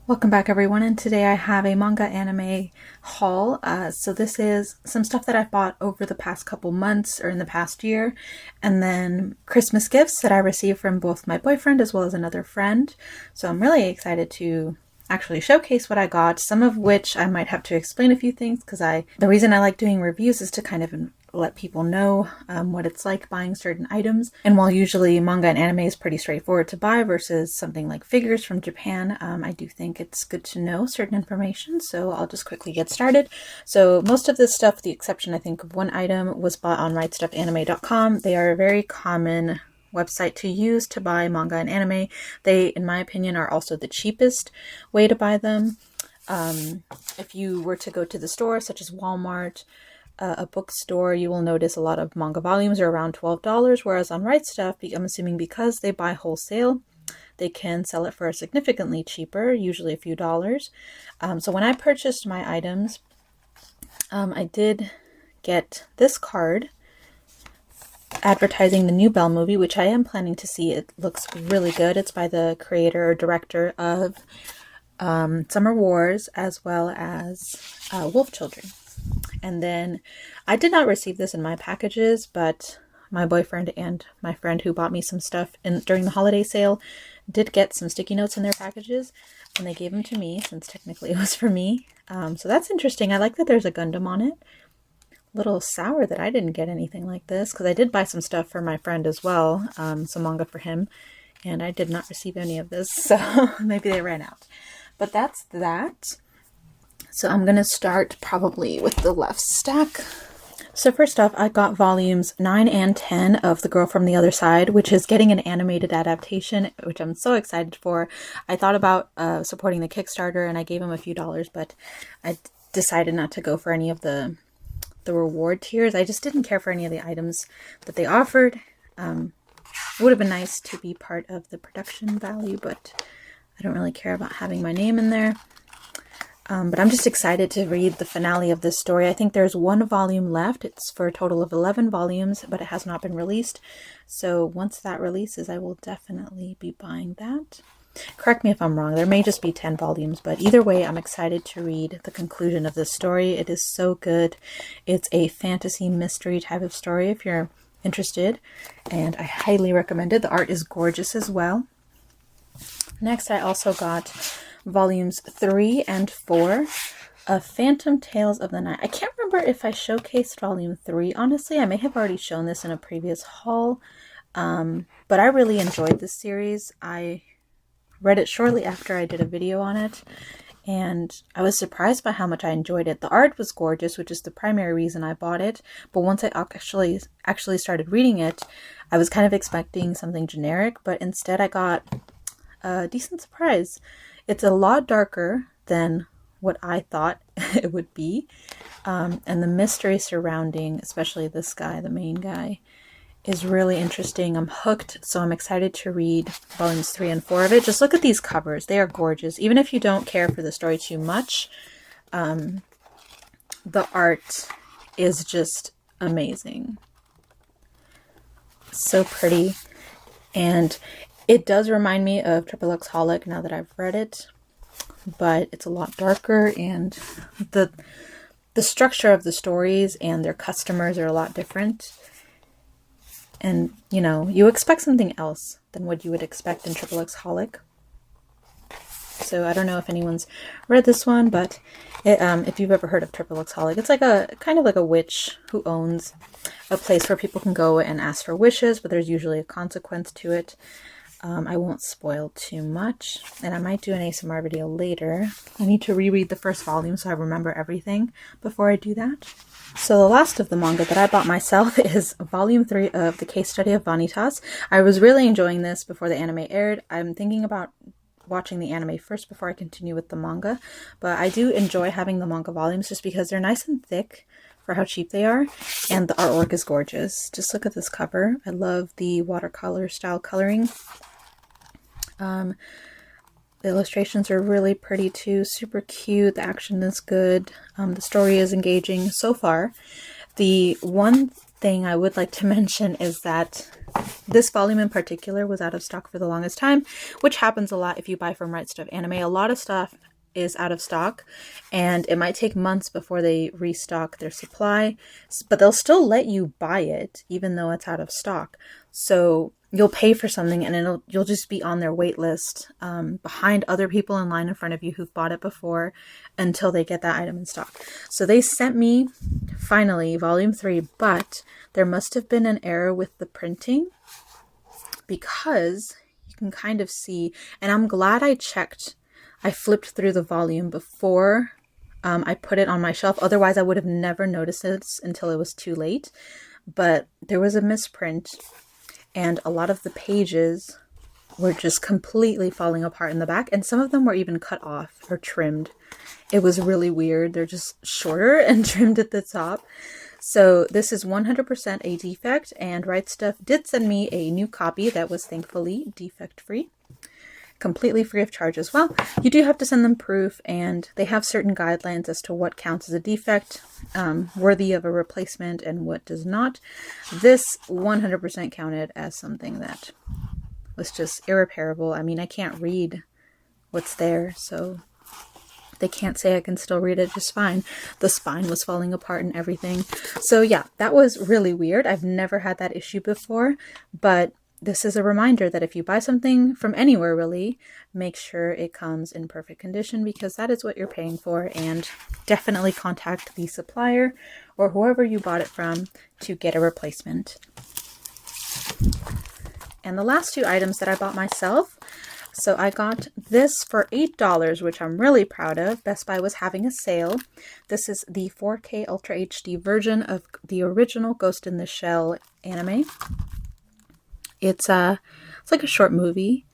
Welcome back everyone, and today I have a manga anime haul. So this is some stuff that I bought over the past couple months or in the past year, and then Christmas gifts that I received from both my boyfriend as well as another friend. So I'm really excited to actually showcase what I got, some of which I might have to explain a few things because the reason I like doing reviews is to kind of let people know what it's like buying certain items. And while usually manga and anime is pretty straightforward to buy versus something like figures from Japan, I do think it's good to know certain information. So I'll just quickly get started. So most of this stuff, with the exception I think of one item, was bought on rightstufanime.com. They are a very common website to use to buy manga and anime. They, in my opinion, are also the cheapest way to buy them. If you were to go to the store, such as Walmart, a bookstore, you will notice a lot of manga volumes are around $12, whereas on Rightstuf, I'm assuming because they buy wholesale, they can sell it for significantly cheaper, usually a few dollars. So when I purchased my items, I did get this card advertising the new Belle movie, which I am planning to see. It looks really good. It's by the creator or director of Summer Wars as well as Wolf Children. And then I did not receive this in my packages, but my boyfriend and my friend who bought me some stuff during the holiday sale did get some sticky notes in their packages, and they gave them to me since technically it was for me. So that's interesting. I like that there's a Gundam on it. A little sour that I didn't get anything like this, because I did buy some stuff for my friend as well, some manga for him, and I did not receive any of this, so maybe they ran out. But that's that. So I'm going to start probably with the left stack. So first off, I got volumes 9 and 10 of The Girl from the Other Side, which is getting an animated adaptation, which I'm so excited for. I thought about supporting the Kickstarter, and I gave them a few dollars, but I decided not to go for any of the reward tiers. I just didn't care for any of the items that they offered. It would have been nice to be part of the production value, but I don't really care about having my name in there. But I'm just excited to read the finale of this story. I think there's one volume left. It's for a total of 11 volumes, but it has not been released. So once that releases, I will definitely be buying that. Correct me if I'm wrong. There may just be 10 volumes, but either way, I'm excited to read the conclusion of this story. It is so good. It's a fantasy mystery type of story if you're interested, and I highly recommend it. The art is gorgeous as well. Next, I also got volumes 3 and 4 of Phantom Tales of the Night. I can't remember if I showcased volume 3, honestly. I may have already shown this in a previous haul, but I really enjoyed this series. I read it shortly after I did a video on it, and I was surprised by how much I enjoyed it. The art was gorgeous, which is the primary reason I bought it, but once I actually started reading it, I was kind of expecting something generic, but instead I got a decent surprise. It's a lot darker than what I thought it would be, and the mystery surrounding, especially this guy, the main guy, is really interesting. I'm hooked, so I'm excited to read volumes 3 and 4 of it. Just look at these covers. They are gorgeous. Even if you don't care for the story too much, the art is just amazing. So pretty. And it does remind me of XXXHolic now that I've read it, but it's a lot darker, and the structure of the stories and their customers are a lot different. And, you know, you expect something else than what you would expect in XXXHolic. So I don't know if anyone's read this one, but if you've ever heard of XXXHolic, it's like a kind of like a witch who owns a place where people can go and ask for wishes, but there's usually a consequence to it. I won't spoil too much, and I might do an ASMR video later. I need to reread the first volume so I remember everything before I do that. So the last of the manga that I bought myself is volume 3 of The Case Study of Vanitas. I was really enjoying this before the anime aired. I'm thinking about watching the anime first before I continue with the manga, but I do enjoy having the manga volumes just because they're nice and thick for how cheap they are, and the artwork is gorgeous. Just look at this cover. I love the watercolor style coloring. The illustrations are really pretty too, super cute. The action is good. The story is engaging so far. The one thing I would like to mention is that This volume in particular was out of stock for the longest time, which happens a lot if you buy from Rightstuf Anime. A lot of stuff is out of stock, and it might take months before they restock their supply, but they'll still let you buy it even though it's out of stock. So you'll pay for something and you'll just be on their wait list, behind other people in line in front of you who've bought it before, until they get that item in stock. So they sent me finally volume 3, but there must have been an error with the printing, because you can kind of see, and I'm glad I checked. I flipped through the volume before I put it on my shelf. Otherwise, I would have never noticed this until it was too late. But there was a misprint, and a lot of the pages were just completely falling apart in the back, and some of them were even cut off or trimmed. It was really weird. They're just shorter and trimmed at the top. So this is 100% a defect, and Rightstuf did send me a new copy that was thankfully defect-free. Completely free of charge as well. You do have to send them proof, and they have certain guidelines as to what counts as a defect, worthy of a replacement, and what does not. This 100% counted as something that was just irreparable. I mean, I can't read what's there, so they can't say I can still read it just fine. The spine was falling apart and everything. So yeah, that was really weird. I've never had that issue before, but this is a reminder that if you buy something from anywhere, really, make sure it comes in perfect condition, because that is what you're paying for, and definitely contact the supplier or whoever you bought it from to get a replacement. And the last 2 items that I bought myself. So I got this for $8, which I'm really proud of. Best Buy was having a sale. This is the 4K Ultra HD version of the original Ghost in the Shell anime. It's like a short movie,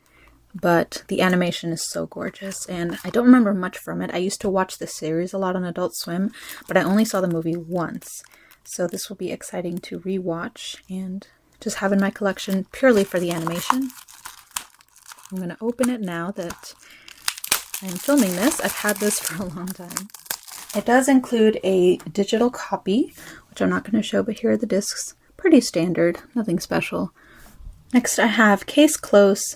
but the animation is so gorgeous, and I don't remember much from it. I used to watch the series a lot on Adult Swim, but I only saw the movie once. So this will be exciting to rewatch and just have in my collection purely for the animation. I'm going to open it now that I'm filming this. I've had this for a long time. It does include a digital copy, which I'm not going to show, but here are the discs. Pretty standard, nothing special. Next I have Case Closed,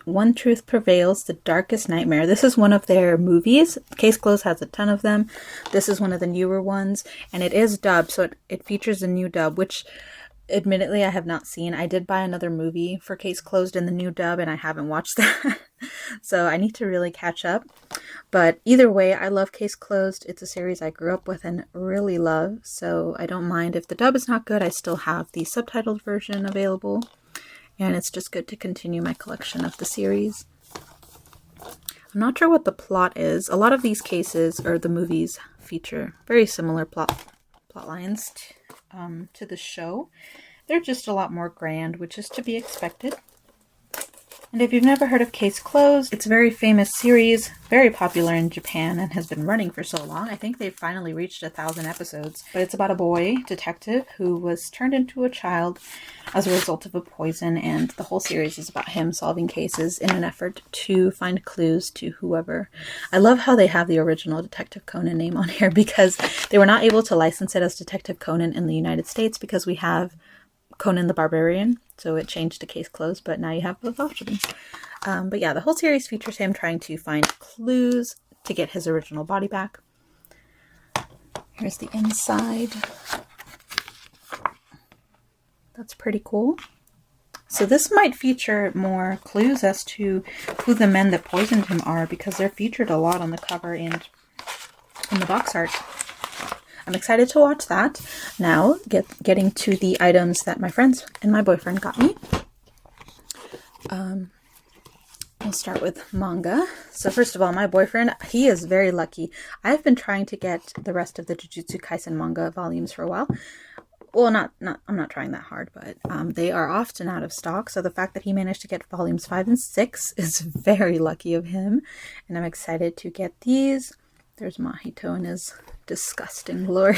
One Truth Prevails, The Darkest Nightmare. This is one of their movies. Case Closed has a ton of them. This is one of the newer ones, and it is dubbed, so it features a new dub, which admittedly I have not seen. I did buy another movie for Case Closed in the new dub, and I haven't watched that. So I need to really catch up. But either way, I love Case Closed. It's a series I grew up with and really love, so I don't mind if the dub is not good. I still have the subtitled version available, and it's just good to continue my collection of the series. I'm not sure what the plot is. A lot of these cases, or the movies, feature very similar plot lines to the show. They're just a lot more grand, which is to be expected. And if you've never heard of Case Closed, it's a very famous series, very popular in Japan, and has been running for so long. I think they've finally reached 1,000 episodes. But it's about a boy detective who was turned into a child as a result of a poison, and the whole series is about him solving cases in an effort to find clues to whoever. I love how they have the original Detective Conan name on here, because they were not able to license it as Detective Conan in the United States because we have Conan the Barbarian, so it changed to Case Closed, but now you have both options. But yeah, the whole series features him trying to find clues to get his original body back. Here's the inside. That's pretty cool. So this might feature more clues as to who the men that poisoned him are, because they're featured a lot on the cover and in the box art. I'm excited to watch that. Now, getting to the items that my friends and my boyfriend got me. We'll start with manga. So first of all, my boyfriend, he is very lucky. I've been trying to get the rest of the Jujutsu Kaisen manga volumes for a while. Well, I'm not trying that hard, but they are often out of stock. So the fact that he managed to get volumes 5 and 6 is very lucky of him. And I'm excited to get these. There's Mahito in his disgusting glory.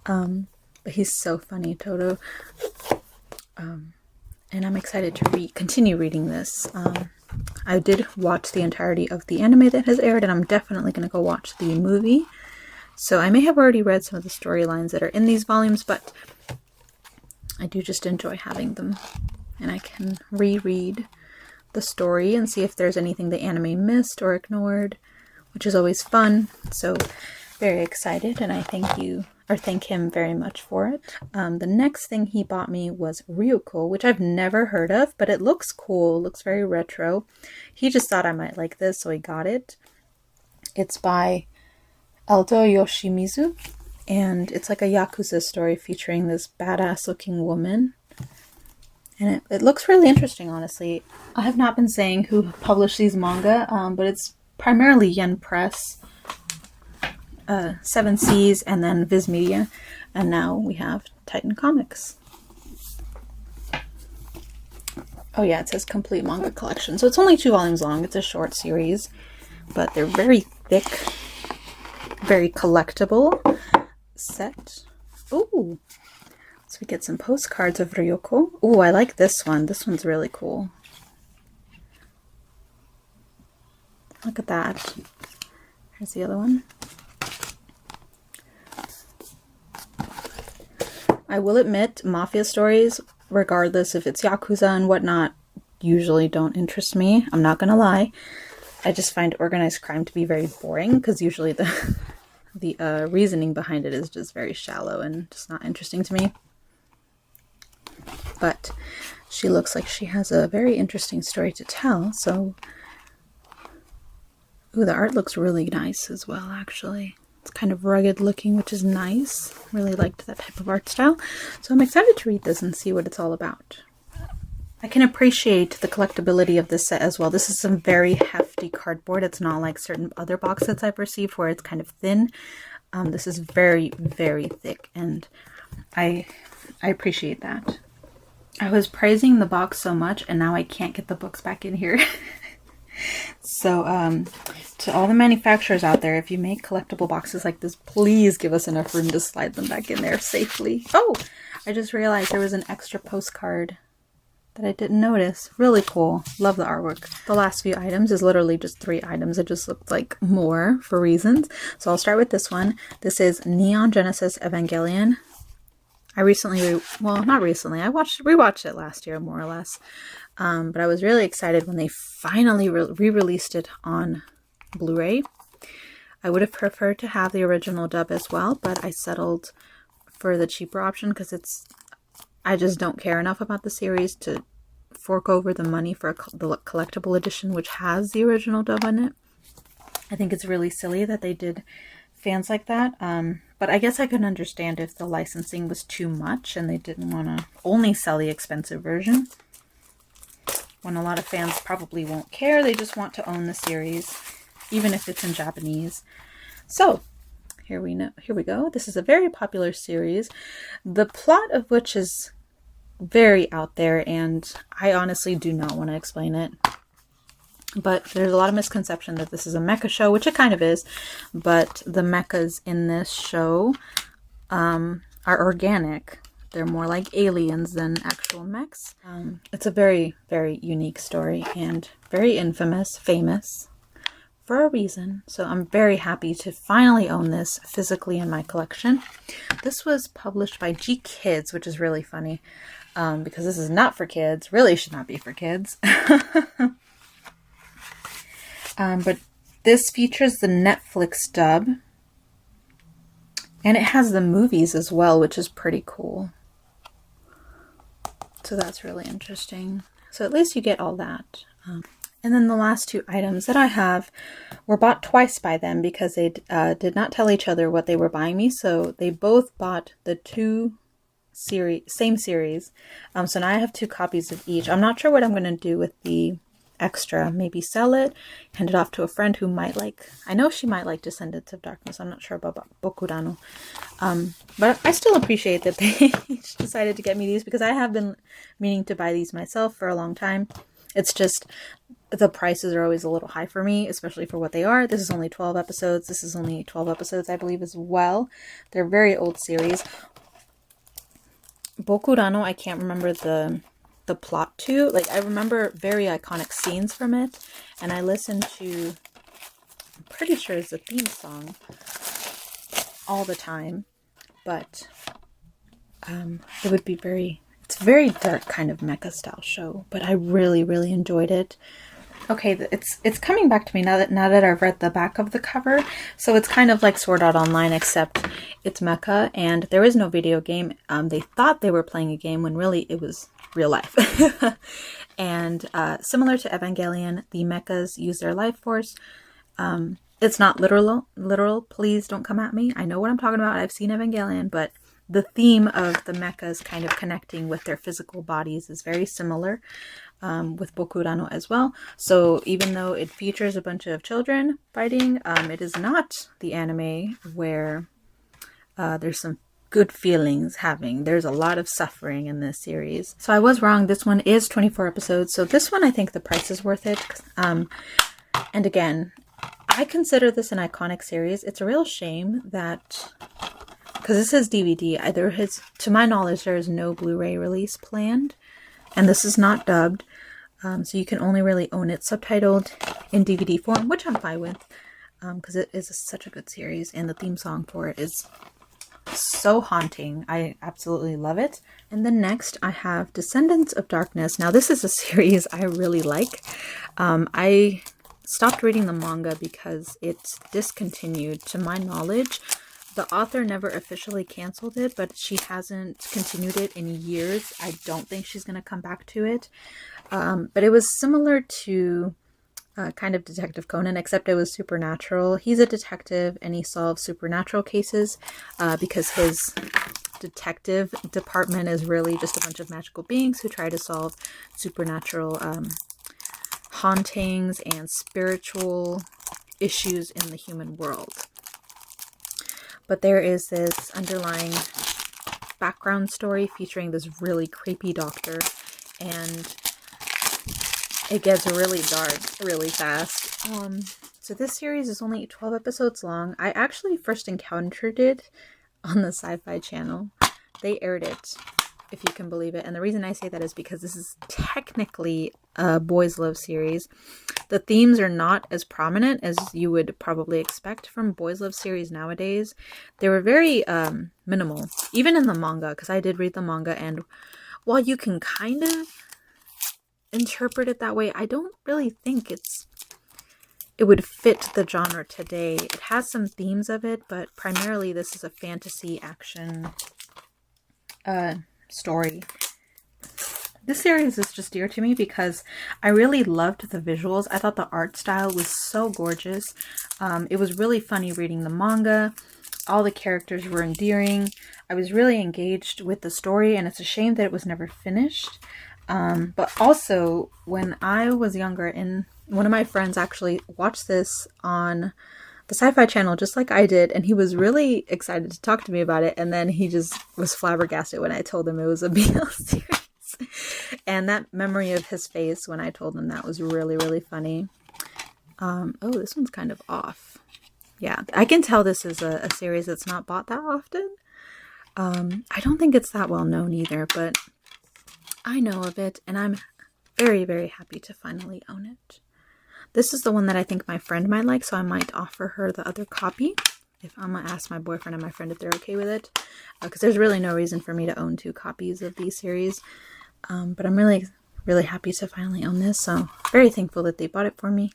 But he's so funny, Toto. And I'm excited to continue reading this. I did watch the entirety of the anime that has aired, and I'm definitely going to go watch the movie. So I may have already read some of the storylines that are in these volumes, but I do just enjoy having them. And I can reread the story and see if there's anything the anime missed or ignored, which is always fun. So very excited, and I thank him very much for it. The next thing he bought me was Ryuko, which I've never heard of, but it looks cool. It looks very retro. He just thought I might like this, so he got it. It's by Eldo Yoshimizu, and it's like a Yakuza story featuring this badass looking woman. And it looks really interesting, honestly. I have not been saying who published these manga, but it's primarily Yen Press, Seven Seas, and then Viz Media. And now we have Titan Comics. Oh yeah, it says complete manga collection. So it's only 2 volumes long. It's a short series, but they're very thick, very collectible set. Ooh. So we get some postcards of Ryoko. Ooh, I like this one. This one's really cool. Look at that. Here's the other one. I will admit, mafia stories, regardless if it's Yakuza and whatnot, usually don't interest me. I'm not gonna lie. I just find organized crime to be very boring, because usually the reasoning behind it is just very shallow and just not interesting to me. But she looks like she has a very interesting story to tell, so... Ooh, the art looks really nice as well, actually. It's kind of rugged looking, which is nice. Really liked that type of art style. So I'm excited to read this and see what it's all about. I can appreciate the collectability of this set as well. This is some very hefty cardboard. It's not like certain other box sets I've received where it's kind of thin. This is very, very thick, and I appreciate that. I was praising the box so much, and now I can't get the books back in here. So, to all the manufacturers out there, if you make collectible boxes like this, please give us enough room to slide them back in there safely. Oh, I just realized there was an extra postcard that I didn't notice. Really cool. Love the artwork. The last few items is literally just 3 items. It just looked like more for reasons. So I'll start with this one. This is Neon Genesis Evangelion. I recently, well, not recently, I rewatched it last year, more or less. But I was really excited when they finally re-released it on Blu-ray. I would have preferred to have the original dub as well, but I settled for the cheaper option because I just don't care enough about the series to fork over the money for the collectible edition, which has the original dub on it. I think it's really silly that they did fans like that. But I guess I could understand if the licensing was too much and they didn't want to only sell the expensive version. When a lot of fans probably won't care, they just want to own the series, even if it's in Japanese. So, here we go. This is a very popular series, the plot of which is very out there, and I honestly do not want to explain it. But there's a lot of misconception that this is a mecha show, which it kind of is, but the mechas in this show are organic. They're more like aliens than actual mechs. It's a very, very unique story and very famous for a reason. So I'm very happy to finally own this physically in my collection. This was published by G Kids, which is really funny because this is not for kids. Really should not be for kids. But this features the Netflix dub. And it has the movies as well, which is pretty cool. So that's really interesting. So at least you get all that. And then the last 2 items that I have were bought twice by them because they did not tell each other what they were buying me. So they both bought the same series. So now I have 2 copies of each. I'm not sure what I'm going to do with the extra. Maybe sell it, hand it off to a friend who might like. I know she might like Descendants of Darkness. I'm not sure about Bokudano. But I still appreciate that they each decided to get me these because I have been meaning to buy these myself for a long time. It's just the prices are always a little high for me, especially for what they are. This is only 12 episodes. This is only 12 episodes, I believe, as well. They're very old series. Bokudano, I can't remember the plot to. Like, I remember very iconic scenes from it, and I listened to, I'm pretty sure it's a theme song all the time, but it would be very It's a very dark kind of mecha style show, but I really, really enjoyed it. Okay, it's coming back to me now that I've read the back of the cover. So it's kind of like Sword Art Online, except it's mecha and there is no video game. They thought they were playing a game when really it was real life. And similar to Evangelion, the mechas use their life force. It's not literal. Please don't come at me. I know what I'm talking about. I've seen Evangelion, but the theme of the mechas kind of connecting with their physical bodies is very similar. With Bokudano as well. So even though it features a bunch of children fighting, it is not the anime where there's some good feelings having. There's a lot of suffering in this series. So I was wrong. This one is 24 episodes. So this one, I think the price is worth it. And again, I consider this an iconic series. It's a real shame that, because this is DVD, to my knowledge, there is no Blu-ray release planned. And this is not dubbed, so you can only really own it subtitled in DVD form, which I'm fine with, because it is such a good series, and the theme song for it is so haunting. I absolutely love it. And then next, I have Descendants of Darkness. Now, this is a series I really like. I stopped reading the manga because it's discontinued, to my knowledge. The author never officially canceled it, but she hasn't continued it in years. I don't think she's going to come back to it. But it was similar to kind of Detective Conan, except it was supernatural. He's a detective and he solves supernatural cases because his detective department is really just a bunch of magical beings who try to solve supernatural hauntings and spiritual issues in the human world. But there is this underlying background story featuring this really creepy doctor, and it gets really dark really fast. So this series is only 12 episodes long. I actually first encountered it on the Sci-Fi Channel. They aired it, if you can believe it. And the reason I say that is because this is technically a boys' love series. The themes are not as prominent as you would probably expect from boys' love series nowadays. They were very minimal, even in the manga, because I did read the manga, and while you can kind of interpret it that way, I don't really think it would fit the genre today. It has some themes of it, but primarily this is a fantasy action story. This series is just dear to me because I really loved the visuals. I thought the art style was so gorgeous. It was really funny reading the manga. All the characters were endearing. I was really engaged with the story, and it's a shame that it was never finished. But also, when I was younger, and one of my friends actually watched this on the Sci-Fi Channel just like I did, and he was really excited to talk to me about it, and then he just was flabbergasted when I told him it was a BL series. And that memory of his face when I told him that was really, really funny. Oh, this one's kind of off. Yeah, I can tell this is a series that's not bought that often. I don't think it's that well known either, but I know of it, and I'm very, very happy to finally own it. This is the one that I think my friend might like, so I might offer her the other copy. If I'm going to ask my boyfriend and my friend if they're okay with it. Because there's really no reason for me to own 2 copies of these series. But I'm really, really happy to finally own this. So very thankful that they bought it for me.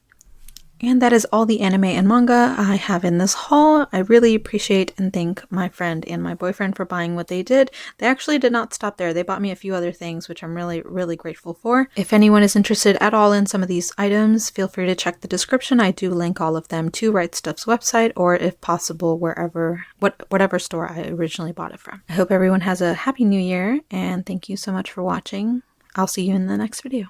And that is all the anime and manga I have in this haul. I really appreciate and thank my friend and my boyfriend for buying what they did. They actually did not stop there. They bought me a few other things, which I'm really, really grateful for. If anyone is interested at all in some of these items, feel free to check the description. I do link all of them to Rightstuf's website, or if possible, whatever store I originally bought it from. I hope everyone has a happy new year, and thank you so much for watching. I'll see you in the next video.